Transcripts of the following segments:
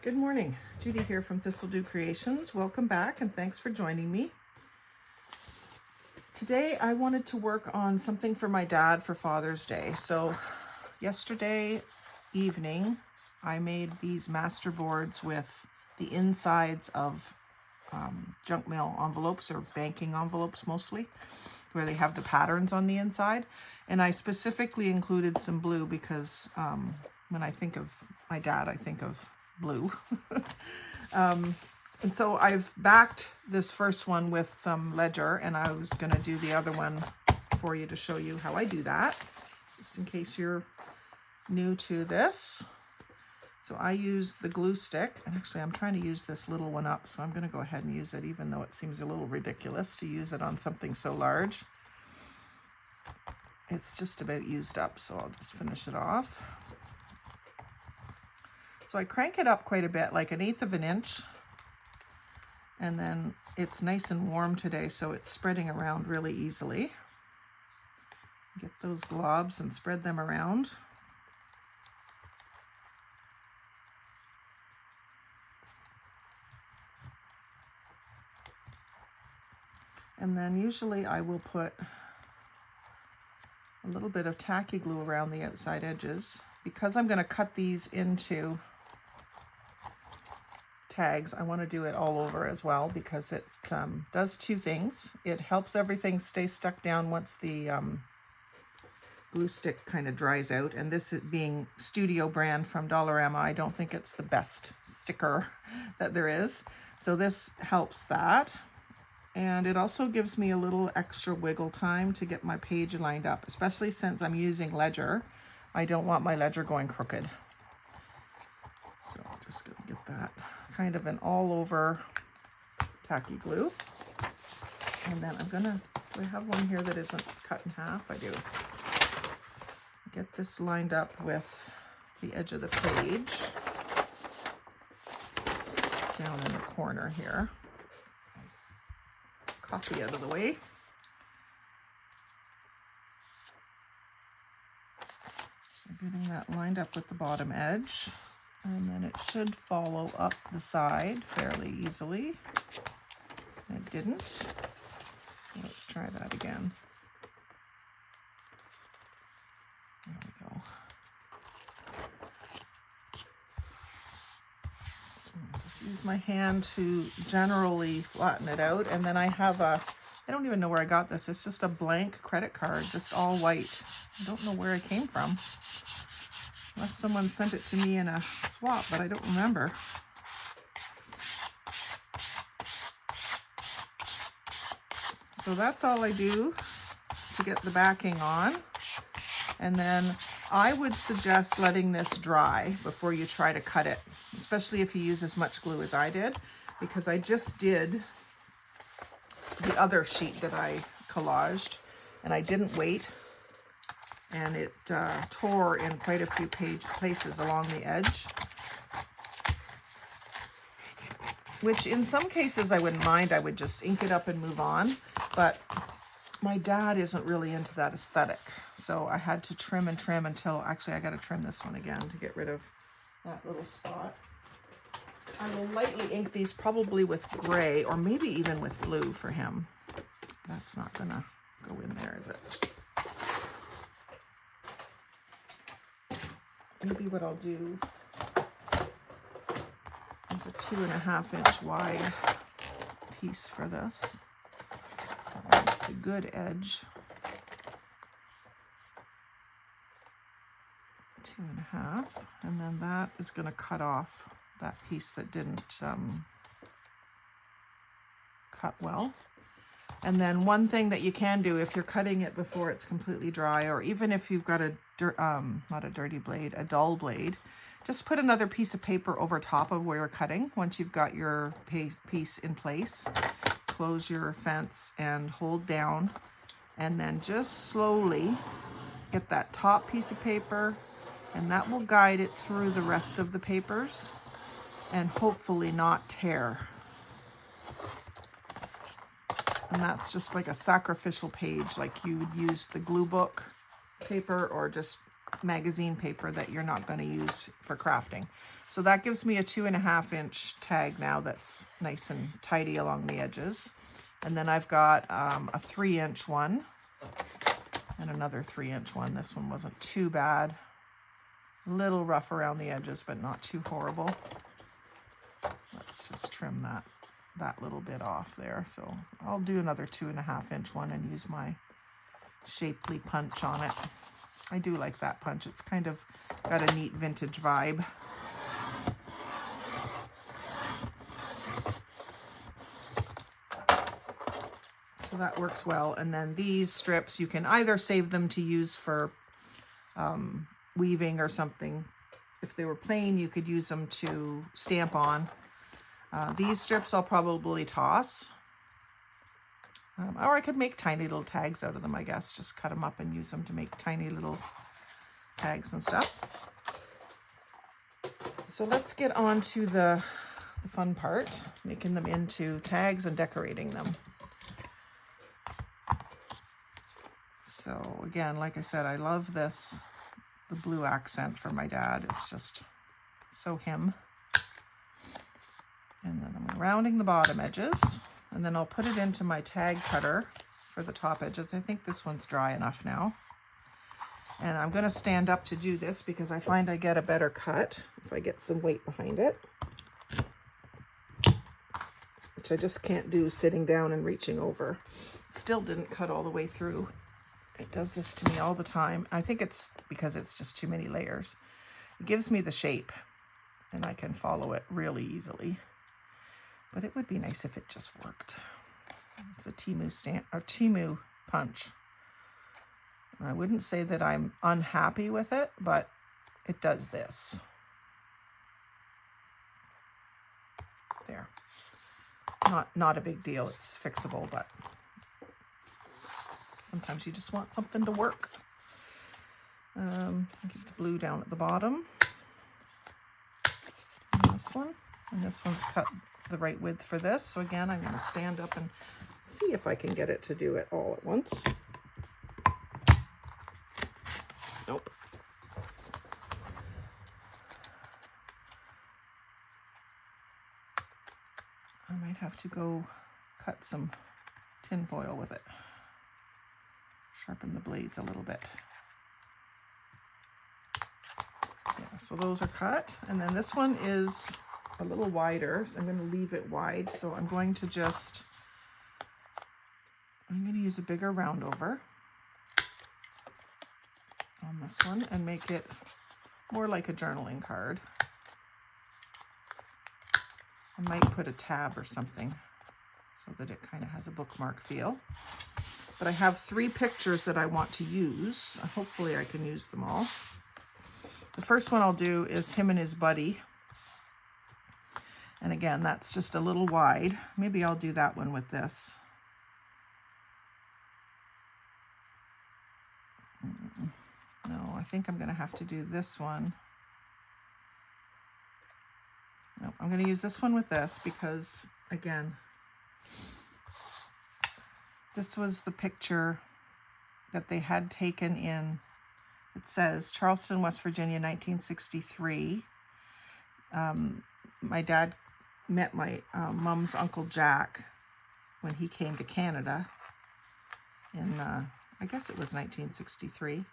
Good morning, Judy here from Thistledew Creations. Welcome back and thanks for joining me. Today I wanted to work on something for my dad for Father's Day. So yesterday evening I made these master boards with the insides of junk mail envelopes or banking envelopes mostly, where they have the patterns on the inside. And I specifically included some blue because when I think of my dad, I think of blue. And so I've backed this first one with some ledger, and I was going to do the other one for you to show you how I do that, just in case you're new to this. So I use the glue stick, and actually I'm trying to use this little one up, so I'm going to go ahead and use it, even though it seems a little ridiculous to use it on something so large. It's just about used up, so I'll just finish it off. So I crank it up quite a bit, like 1/8 of an inch. And then it's nice and warm today, so it's spreading around really easily. Get those globs and spread them around. And then usually I will put a little bit of tacky glue around the outside edges. Because I'm going to cut these into tags, I want to do it all over as well, because it does two things. It helps everything stay stuck down once the glue stick kind of dries out, and this being Studio brand from Dollarama, I don't think it's the best sticker that there is, so this helps that. And it also gives me a little extra wiggle time to get my page lined up, especially since I'm using ledger. I don't want my ledger going crooked. So I'm just going to get that kind of an all over tacky glue. And then I'm going to, do I have one here that isn't cut in half? I do. Get this lined up with the edge of the page down in the corner here. Coffee out of the way. So getting that lined up with the bottom edge, and then it should follow up the side fairly easily. It didn't. So let's try that again. There we go. Just use my hand to generally flatten it out, and then I have I don't even know where I got this. It's just a blank credit card, just all white. I don't know where it came from. Unless someone sent it to me in a swap, but I don't remember. So that's all I do to get the backing on. And then I would suggest letting this dry before you try to cut it, especially if you use as much glue as I did, because I just did the other sheet that I collaged and I didn't wait, and it tore in quite a few places along the edge, which in some cases I wouldn't mind. I would just ink it up and move on, but my dad isn't really into that aesthetic, so I had to trim and trim until, actually I got to trim this one again to get rid of that little spot. I will lightly ink these, probably with gray or maybe even with blue for him. That's not gonna go in there, is it? Maybe what I'll do is a 2.5 inch wide piece for this. A good edge. 2.5, and then that is going to cut off that piece that didn't cut well. And then one thing that you can do if you're cutting it before it's completely dry, or even if you've got a not a dirty blade, a dull blade, just put another piece of paper over top of where you're cutting. Once you've got your piece in place, close your fence and hold down, and then just slowly get that top piece of paper, and that will guide it through the rest of the papers and hopefully not tear. And that's just like a sacrificial page, like you would use the glue book paper or just magazine paper that you're not going to use for crafting. So that gives me a 2.5 inch tag now that's nice and tidy along the edges. And then I've got a 3-inch one and another 3-inch one. This one wasn't too bad. A little rough around the edges, but not too horrible. Let's just trim that little bit off there. So I'll do another 2.5 inch one and use my shapely punch on it. I do like that punch. It's kind of got a neat vintage vibe. So that works well. And then these strips, you can either save them to use for weaving or something. If they were plain, you could use them to stamp on. These strips I'll probably toss. Or I could make tiny little tags out of them, I guess. Just cut them up and use them to make tiny little tags and stuff. So let's get on to the fun part, making them into tags and decorating them. So again, like I said, I love this, the blue accent for my dad. It's just so him. And then I'm rounding the bottom edges, and then I'll put it into my tag cutter for the top edges. I think this one's dry enough now. And I'm going to stand up to do this because I find I get a better cut if I get some weight behind it, which I just can't do sitting down and reaching over. It still didn't cut all the way through. It does this to me all the time. I think it's because it's just too many layers. It gives me the shape and I can follow it really easily. But it would be nice if it just worked. It's a Temu punch. And I wouldn't say that I'm unhappy with it, but it does this. There. Not a big deal. It's fixable, but sometimes you just want something to work. Keep the blue down at the bottom. And this one's cut the right width for this. So again, I'm going to stand up and see if I can get it to do it all at once. Nope. I might have to go cut some tin foil with it. Sharpen the blades a little bit. Yeah, so those are cut. And then this one is a little wider, so I'm going to leave it wide. So I'm going to use a bigger round over on this one and make it more like a journaling card. I might put a tab or something so that it kind of has a bookmark feel. But I have 3 pictures that I want to use. Hopefully I can use them all. The first one I'll do is him and his buddy. And again, that's just a little wide. Maybe I'll do that one with this. No, I think I'm going to have to do this one. No, I'm going to use this one with this because, again, this was the picture that they had taken in, it says, Charleston, West Virginia, 1963. My dad met my mom's Uncle Jack when he came to Canada in, I guess it was 1963,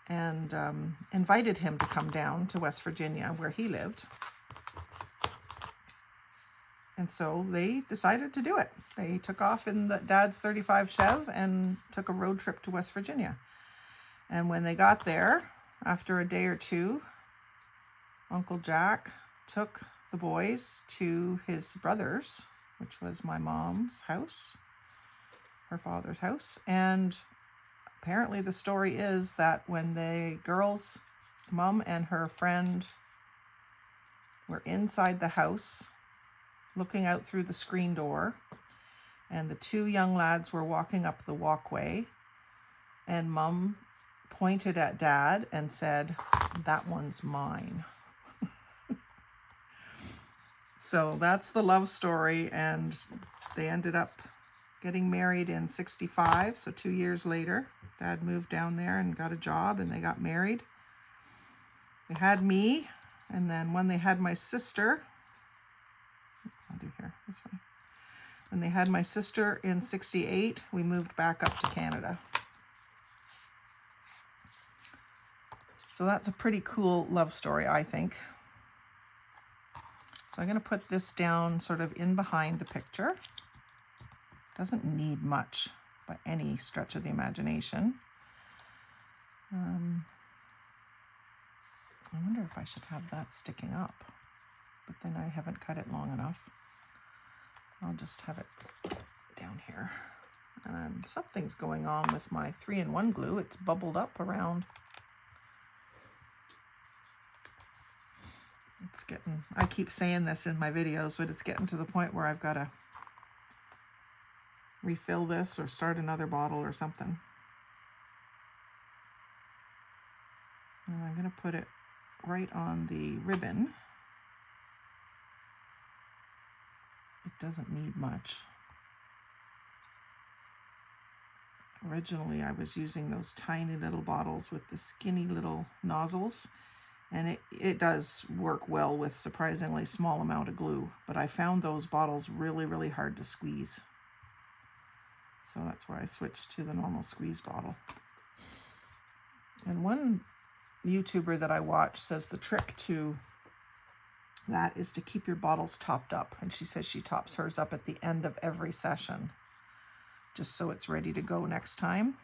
and invited him to come down to West Virginia where he lived. And so they decided to do it. They took off in the Dad's 35 Chev and took a road trip to West Virginia. And when they got there, after a day or two, Uncle Jack took the boys to his brother's, which was my mom's house, her father's house. And apparently the story is that when the girls, Mom and her friend, were inside the house, looking out through the screen door, and the 2 young lads were walking up the walkway, and Mom pointed at Dad and said, "That one's mine." So that's the love story, and they ended up getting married in 65, so 2 years later. Dad moved down there and got a job, and they got married. They had me, And then when they had my sister, I'll do here, this way. When they had my sister in '68, we moved back up to Canada. So that's a pretty cool love story, I think. So I'm going to put this down sort of in behind the picture. Doesn't need much by any stretch of the imagination. I wonder if I should have that sticking up, but then I haven't cut it long enough. I'll just have it down here. And something's going on with my 3-in-1 glue. It's bubbled up around. It's getting, I keep saying this in my videos, but it's getting to the point where I've got to refill this or start another bottle or something. And I'm going to put it right on the ribbon. It doesn't need much. Originally, I was using those tiny little bottles with the skinny little nozzles, and it does work well with surprisingly small amount of glue, but I found those bottles really, really hard to squeeze. So that's where I switched to the normal squeeze bottle. And one YouTuber that I watch says the trick to that is to keep your bottles topped up. And she says she tops hers up at the end of every session, just so it's ready to go next time.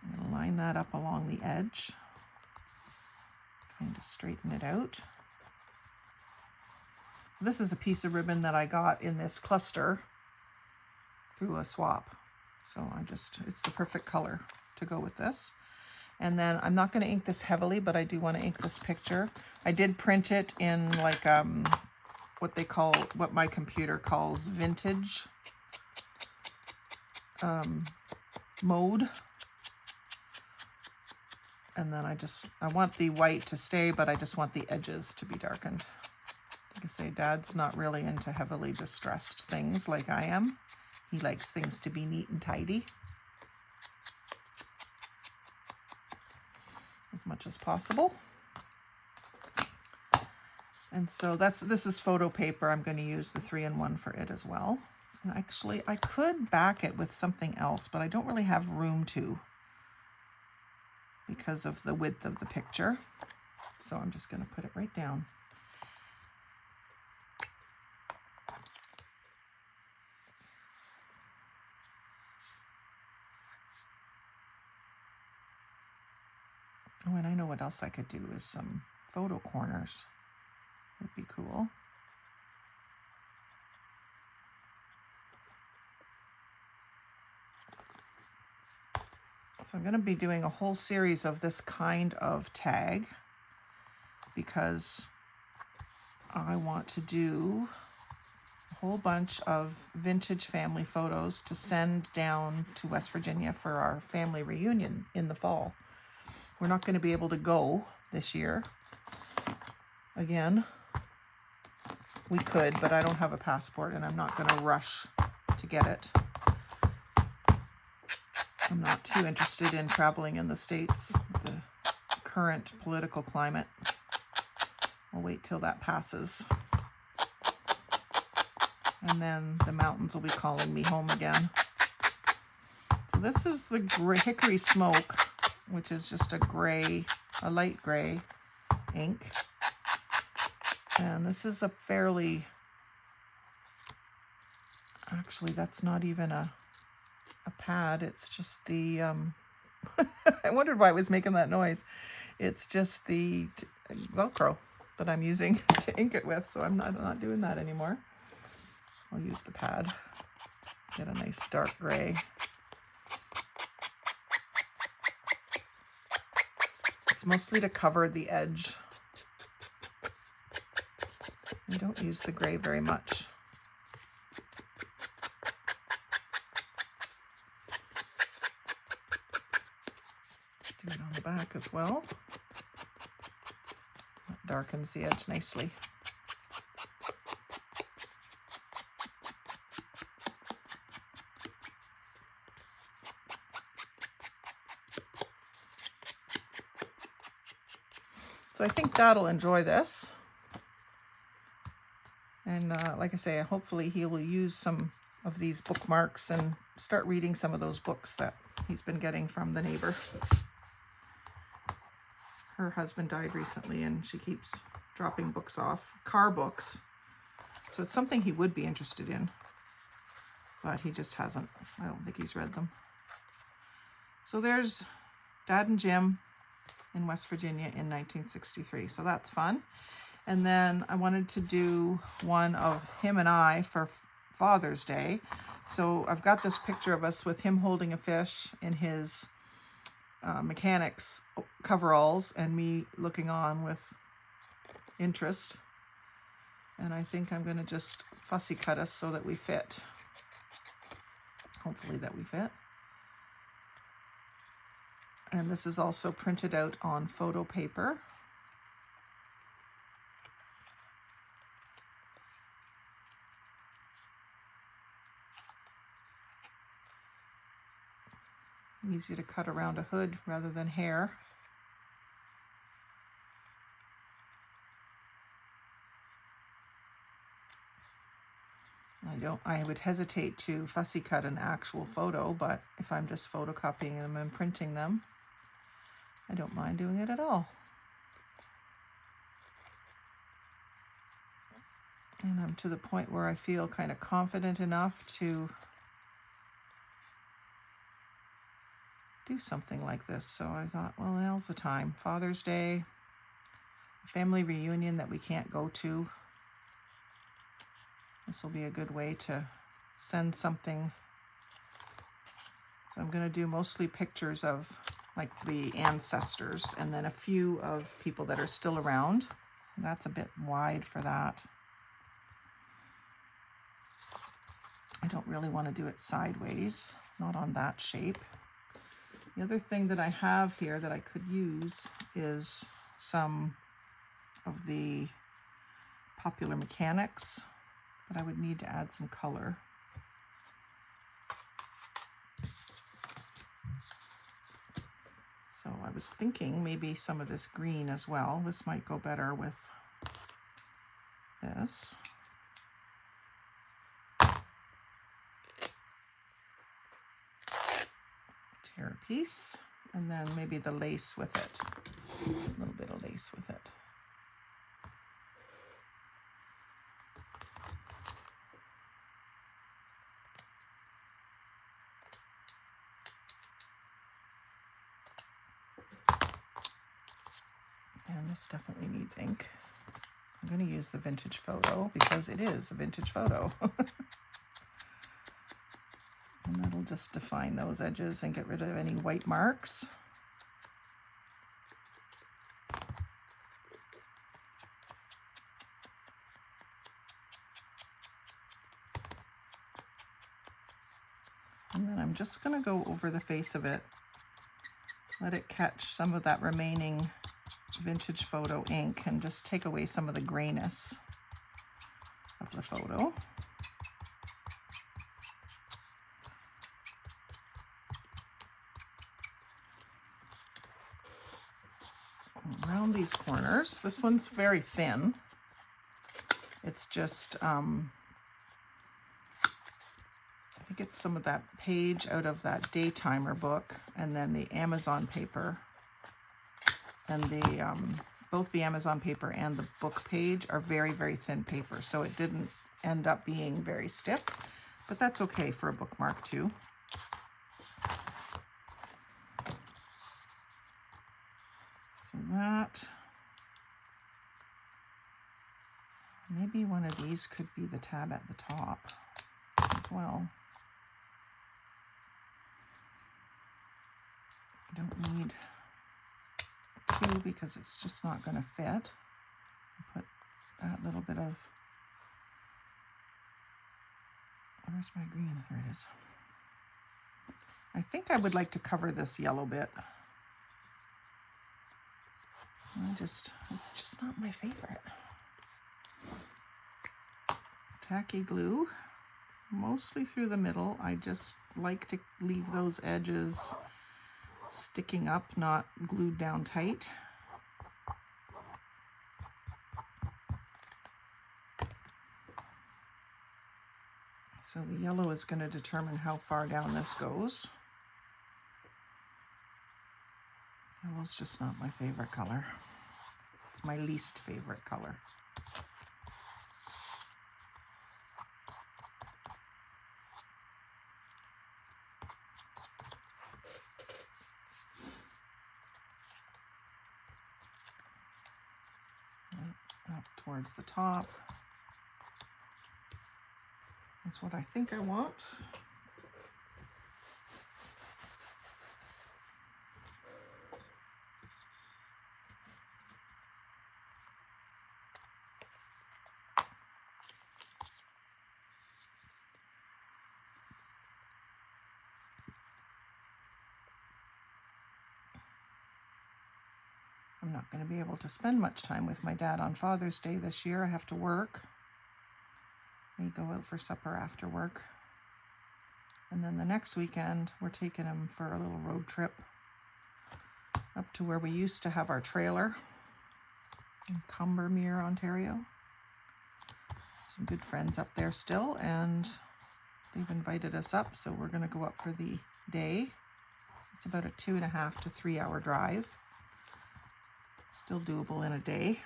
I'm going to line that up along the edge. Kind of straighten it out. This is a piece of ribbon that I got in this cluster through a swap. So it's the perfect color to go with this. And then I'm not going to ink this heavily, but I do want to ink this picture. I did print it in like what my computer calls vintage mode. And then I want the white to stay, but I just want the edges to be darkened. Like I say, Dad's not really into heavily distressed things like I am. He likes things to be neat and tidy as much as possible. And so this is photo paper. I'm going to use the 3-in-1 for it as well. And actually, I could back it with something else, but I don't really have room to, because of the width of the picture. So I'm just going to put it right down. Oh, and I know what else I could do is some photo corners. Would be cool. So I'm going to be doing a whole series of this kind of tag because I want to do a whole bunch of vintage family photos to send down to West Virginia for our family reunion in the fall. We're not going to be able to go this year. Again, we could, but I don't have a passport and I'm not going to rush to get it. I'm not too interested in traveling in the States with the current political climate. I'll wait till that passes. And then the mountains will be calling me home again. So this is the Hickory Smoke, which is just a light gray ink. And this is a fairly, actually that's not even a pad, it's just the, I wondered why I was making that noise. It's just the Velcro that I'm using to ink it with, so I'm not doing that anymore. I'll use the pad, get a nice dark gray. It's mostly to cover the edge. I don't use the gray very much. Do it on the back as well. That darkens the edge nicely. So I think Dad'll enjoy this. And like I say, hopefully he will use some of these bookmarks and start reading some of those books that he's been getting from the neighbor. Her husband died recently and she keeps dropping books off, car books. So it's something he would be interested in, but he just hasn't. I don't think he's read them. So there's Dad and Jim in West Virginia in 1963. So that's fun. And then I wanted to do one of him and I for Father's Day. So I've got this picture of us with him holding a fish in his mechanics coveralls and me looking on with interest. And I think I'm going to just fussy cut us so that we fit. Hopefully that we fit. And this is also printed out on photo paper. Easy to cut around a hood rather than hair. I would hesitate to fussy cut an actual photo, but if I'm just photocopying them and printing them, I don't mind doing it at all. And I'm to the point where I feel kind of confident enough to do something like this. So I thought, well, now's the time. Father's Day, family reunion that we can't go to. This will be a good way to send something. So I'm going to do mostly pictures of like the ancestors and then a few of people that are still around. That's a bit wide for that. I don't really want to do it sideways, not on that shape. The other thing that I have here that I could use is some of the Popular Mechanics, but I would need to add some color. So I was thinking maybe some of this green as well. This might go better with this. Tear a piece, and then maybe the lace with it. A little bit of lace with it. And this definitely needs ink. I'm going to use the vintage photo because it is a vintage photo. And that'll just define those edges and get rid of any white marks. And then I'm just going to go over the face of it, let it catch some of that remaining vintage photo ink and just take away some of the grayness of the photo. Around these corners, this one's very thin. It's just, I think it's some of that page out of that Daytimer book, and then the Amazon paper. And the both the Amazon paper and the book page are very, very thin paper, so it didn't end up being very stiff, but that's okay for a bookmark too. So that, maybe one of these could be the tab at the top as well. I don't need two because it's just not going to fit. I'll put that little bit of, where's my green? There it is. I think I would like to cover this yellow bit. It's just not my favorite. Tacky glue, mostly through the middle. I just like to leave those edges sticking up, not glued down tight. So the yellow is going to determine how far down this goes. Yellow's just not my favorite color. It's my least favorite color. Up towards the top is what I think I want. I'm not going to be able to spend much time with my dad on Father's Day this year. I have to work. We go out for supper after work. And then the next weekend, we're taking him for a little road trip up to where we used to have our trailer in Combermere, Ontario. Some good friends up there still, and they've invited us up, so we're going to go up for the day. It's about a 2.5 to 3 hour drive. Still doable in a day.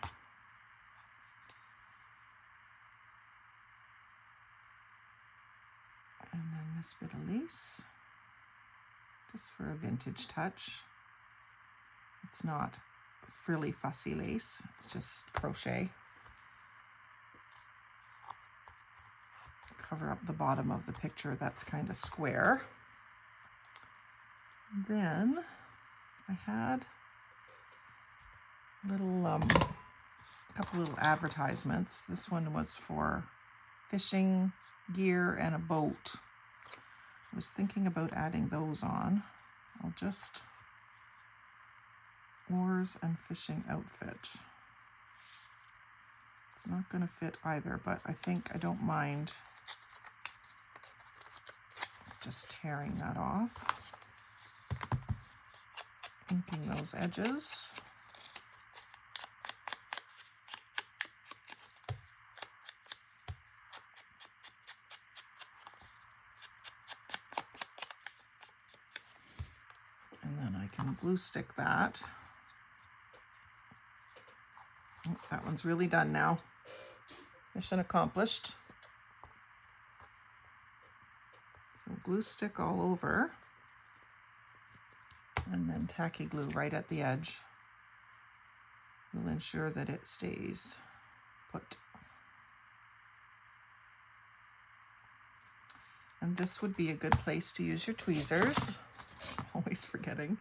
And then this bit of lace, just for a vintage touch. It's not frilly fussy lace, it's just crochet. Cover up the bottom of the picture that's kind of square. Then I had a couple little advertisements. This one was for fishing gear and a boat. I was thinking about adding those on. I'll just oars and fishing outfit. It's not going to fit either, but I think I don't mind just tearing that off, inking those edges. And then I can glue stick that. Oh, that one's really done now. Mission accomplished. So glue stick all over, and then tacky glue right at the edge will ensure that it stays put. And this would be a good place to use your tweezers. Always forgetting.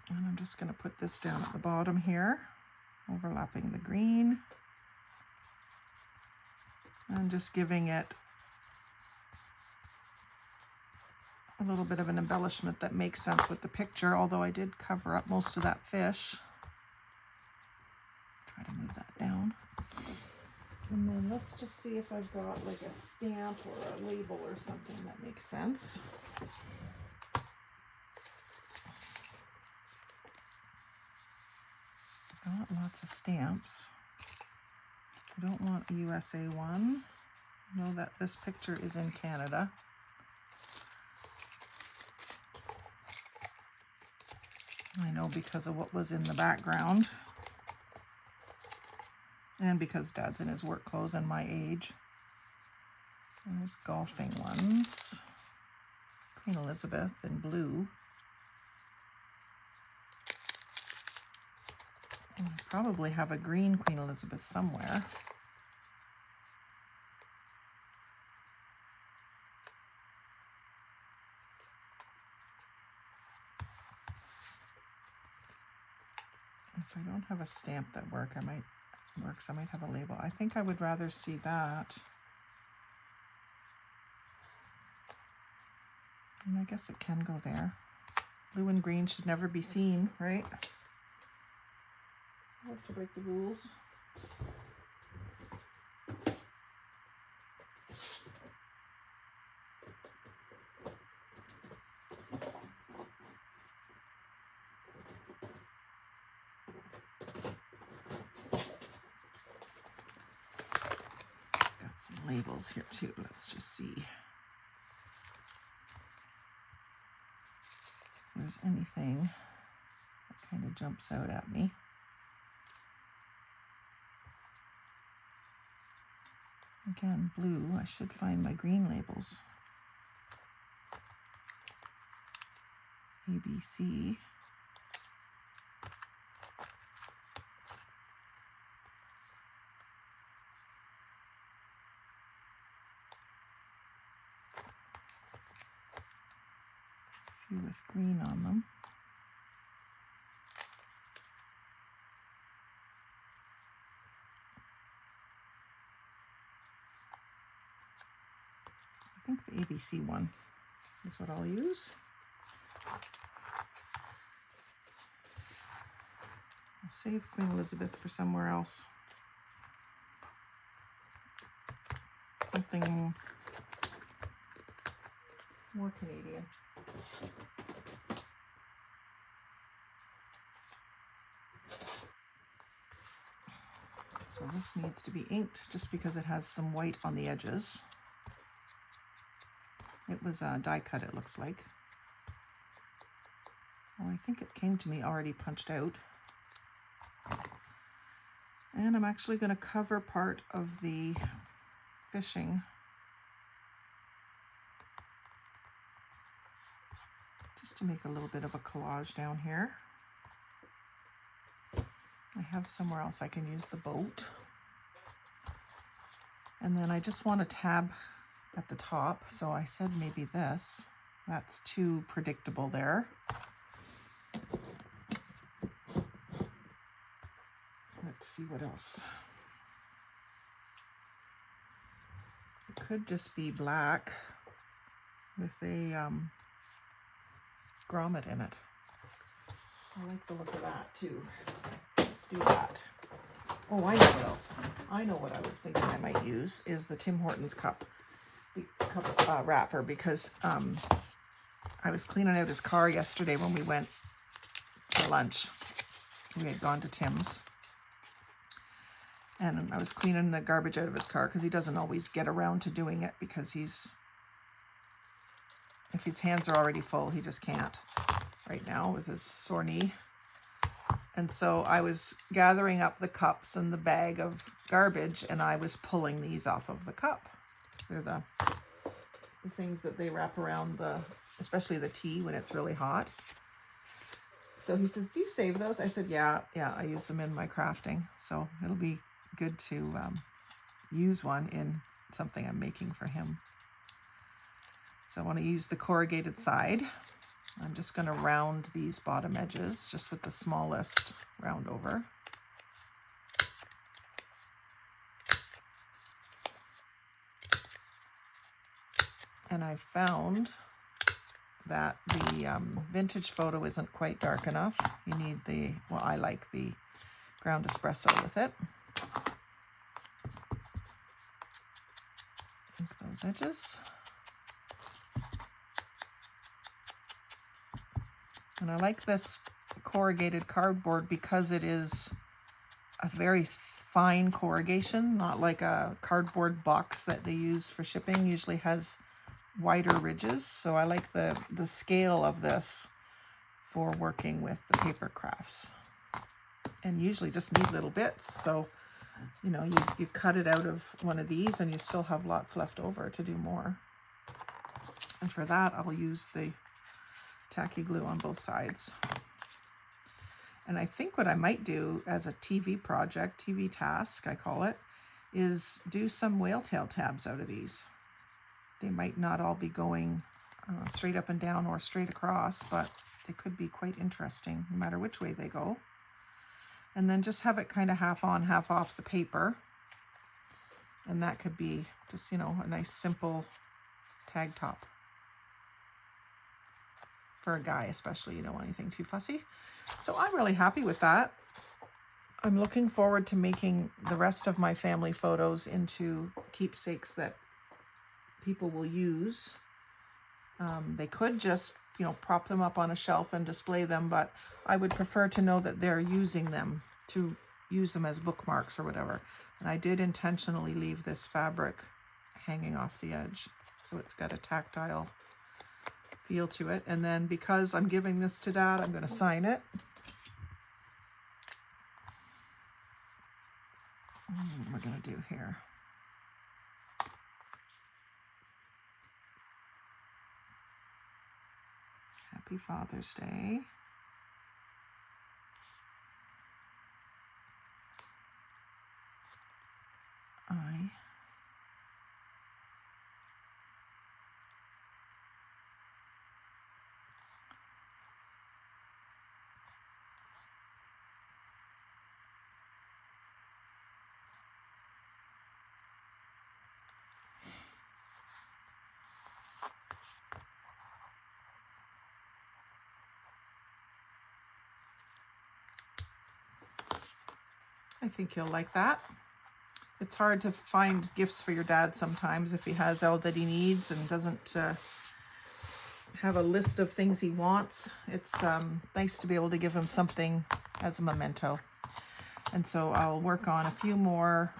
And I'm just going to put this down at the bottom here, overlapping the green, and just giving it a little bit of an embellishment that makes sense with the picture, although I did cover up most of that fish. Try to move that down. And then let's just see if I've got like a stamp or a label or something that makes sense. I want lots of stamps. I don't want a USA one. Know that this picture is in Canada. I know because of what was in the background. And because Dad's in his work clothes and my age. There's golfing ones. Queen Elizabeth in blue. And I probably have a green Queen Elizabeth somewhere. If I don't have a stamp that works, I might have a label. I think I would rather see that. And I guess it can go there. Blue and green should never be seen, right? I have to break the rules. labels here too. Let's just see if there's anything that kind of jumps out at me. Again, blue. I should find my green labels. ABC. A few with green on them. I think the ABC one is what I'll use. I'll save Queen Elizabeth for somewhere else. Something more Canadian. So this needs to be inked just because it has some white on the edges. It was die cut, it looks like. Well, I think it came to me already punched out. And I'm actually going to cover part of the fishing just to make a little bit of a collage down here. I have somewhere else I can use the boat. And then I just want a tab at the top, so I said maybe this. That's too predictable there. Let's see what else. It could just be black with a grommet in it. I like the look of that too. Let's do that. Oh, I know what else. I know what I was thinking I might use is the Tim Hortons cup wrapper, because I was cleaning out his car yesterday when we went to lunch. We had gone to Tim's. And I was cleaning the garbage out of his car because he doesn't always get around to doing it because if his hands are already full, he just can't right now with his sore knee. And so I was gathering up the cups and the bag of garbage, and I was pulling these off of the cup. They're the things that they wrap around especially the tea when it's really hot. So he says, do you save those? I said, yeah, I use them in my crafting. So it'll be good to use one in something I'm making for him. So I want to use the corrugated side. I'm just going to round these bottom edges just with the smallest round over. And I found that the vintage photo isn't quite dark enough. You need I like the ground espresso with it. Ink those edges. And I like this corrugated cardboard because it is a very fine corrugation, not like a cardboard box that they use for shipping. Usually has wider ridges. So I like the scale of this for working with the paper crafts. And usually just need little bits. So, you cut it out of one of these and you still have lots left over to do more. And for that, I'll use the tacky glue on both sides. And I think what I might do as a TV project, TV task, I call it, is do some whale tail tabs out of these. They might not all be going straight up and down or straight across, but they could be quite interesting no matter which way they go. And then just have it kind of half on, half off the paper. And that could be just, a nice simple tag top. For a guy especially, you don't want anything too fussy. So I'm really happy with that. I'm looking forward to making the rest of my family photos into keepsakes that people will use. They could just, prop them up on a shelf and display them, but I would prefer to know that they're using them, to use them as bookmarks or whatever. And I did intentionally leave this fabric hanging off the edge. So it's got a tactile feel to it. And then because I'm giving this to Dad, I'm going to sign it. What we're going to do here. Happy Father's Day. I think he'll like that. It's hard to find gifts for your dad sometimes if he has all that he needs and doesn't have a list of things he wants. It's nice to be able to give him something as a memento. And so I'll work on a few more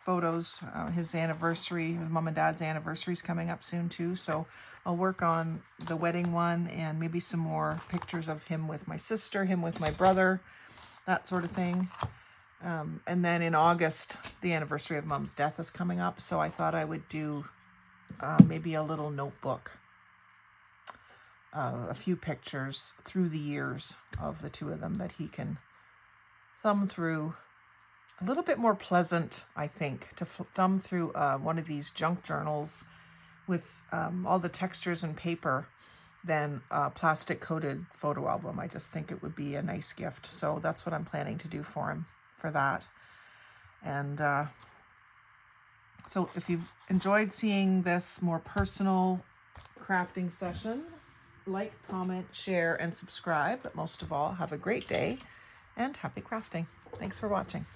photos. His anniversary, his mom and dad's anniversary is coming up soon too. So I'll work on the wedding one and maybe some more pictures of him with my sister, him with my brother, that sort of thing. And then in August, the anniversary of Mom's death is coming up. So I thought I would do maybe a little notebook, a few pictures through the years of the two of them that he can thumb through. A little bit more pleasant, I think, to thumb through one of these junk journals with all the textures and paper than a plastic coated photo album. I just think it would be a nice gift. So that's what I'm planning to do for him for that. And so if you've enjoyed seeing this more personal crafting session, like, comment, share, and subscribe. But most of all, have a great day and happy crafting. Thanks for watching.